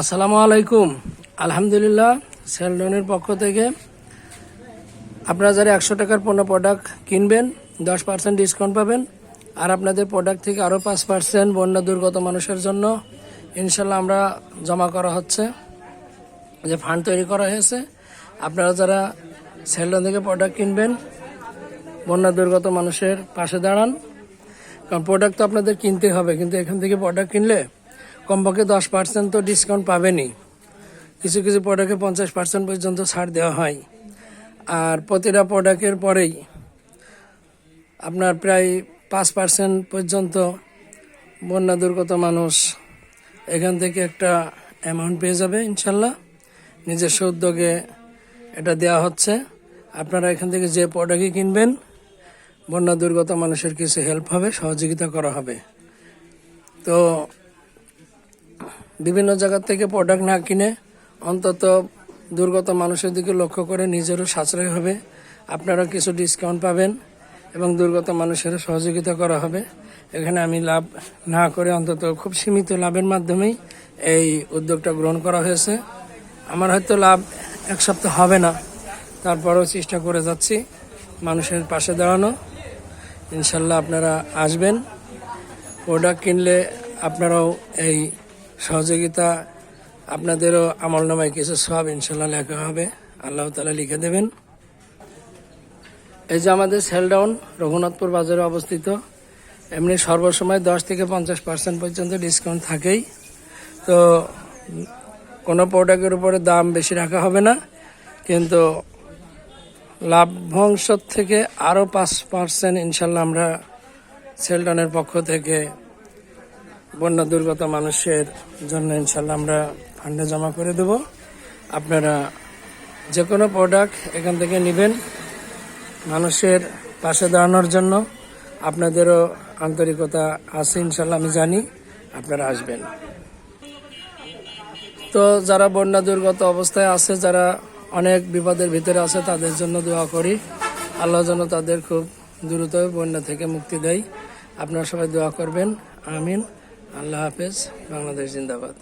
আসসালামু আলাইকুম। আলহামদুলিল্লাহ, সেলডনের পক্ষ থেকে আপনারা যারা 100 টাকার পণ্য প্রোডাক্ট কিনবেন 10% ডিসকাউন্ট পাবেন। আর আপনাদের প্রোডাক্ট থেকে আরও 5% বন্যা দুর্গত মানুষের জন্য ইনশাল্লাহ আমরা জমা করা হচ্ছে, যে ফান্ড তৈরি করা হয়েছে। আপনারা যারা সেলডন থেকে প্রোডাক্ট কিনবেন বন্যা দুর্গত মানুষের পাশে দাঁড়ান, কারণ প্রোডাক্ট তো আপনাদের কিনতে হবে, কিন্তু এখান থেকে প্রোডাক্ট কিনলে কমপক্ষে 10% তো ডিসকাউন্ট পাবেনই। কিছু কিছু প্রোডাক্টে 50% পর্যন্ত ছাড় দেওয়া হয়। আর প্রতিটা প্রোডাক্টের পরেই আপনার প্রায় 5% পর্যন্ত বন্যা দুর্গত মানুষ এখান থেকে একটা অ্যামাউন্ট পেয়ে যাবে ইনশাল্লাহ। নিজস্ব উদ্যোগে এটা দেওয়া হচ্ছে। আপনারা এখান থেকে যে প্রোডাক্টই কিনবেন বন্যা দুর্গত মানুষের কিছু হেল্প হবে, সহযোগিতা করা হবে। তো বিভিন্ন জায়গা থেকে প্রোডাক্ট না কিনে অন্তত দুর্গত মানুষের দিকে লক্ষ্য করে নিজেরও সাশ্রয় হবে, আপনারা কিছু ডিসকাউন্ট পাবেন এবং দুর্গত মানুষের সহযোগিতা করা হবে। এখানে আমি লাভ না করে অন্তত খুব সীমিত লাভের মাধ্যমেই এই উদ্যোগটা গ্রহণ করা হয়েছে। আমার হয়তো লাভ এক সপ্তাহ হবে না, তারপরেও চেষ্টা করে যাচ্ছি মানুষের পাশে দাঁড়ানো। ইনশাল্লাহ আপনারা আসবেন, প্রোডাক্ট কিনলে আপনারাও এই সহযোগিতা, আপনাদেরও আমলনামায় কিছু সওয়াব ইনশাল্লাহ লেখা হবে, আল্লাহ তাআলা লিখে দেবেন। এই যে আমাদের সেলডাউন রঘুনাথপুর বাজারে অবস্থিত। এমনি সর্বসময় 10 থেকে 50% পর্যন্ত ডিসকাউন্ট থাকেই। তো কোনো প্রোডাক্টের উপরে দাম বেশি রাখা হবে না, কিন্তু লাভ্যাংশ থেকে আরও 5% ইনশাল্লাহ আমরা সেলডাউনের পক্ষ থেকে বন্যা দুর্গত মানুষের জন্য ইনশাল্লাহ আমরা ফান্ডে জমা করে দেব। আপনারা যে কোনো প্রোডাক্ট এখান থেকে নেবেন মানুষের পাশে দাঁড়ানোর জন্য। আপনাদেরও আন্তরিকতা আছে ইনশাল্লাহ, আমি জানি আপনারা আসবেন। তো যারা বন্যা দুর্গত অবস্থায় আছে, যারা অনেক বিপদের ভিতরে আছে, তাদের জন্য দোয়া করি আল্লাহ যেন তাদের খুব দ্রুত বন্যা থেকে মুক্তি দেয়। আপনারা সবাই দোয়া করবেন, আমিন। আল্লাহ হাফেজ। বাংলাদেশ জিন্দাবাদ।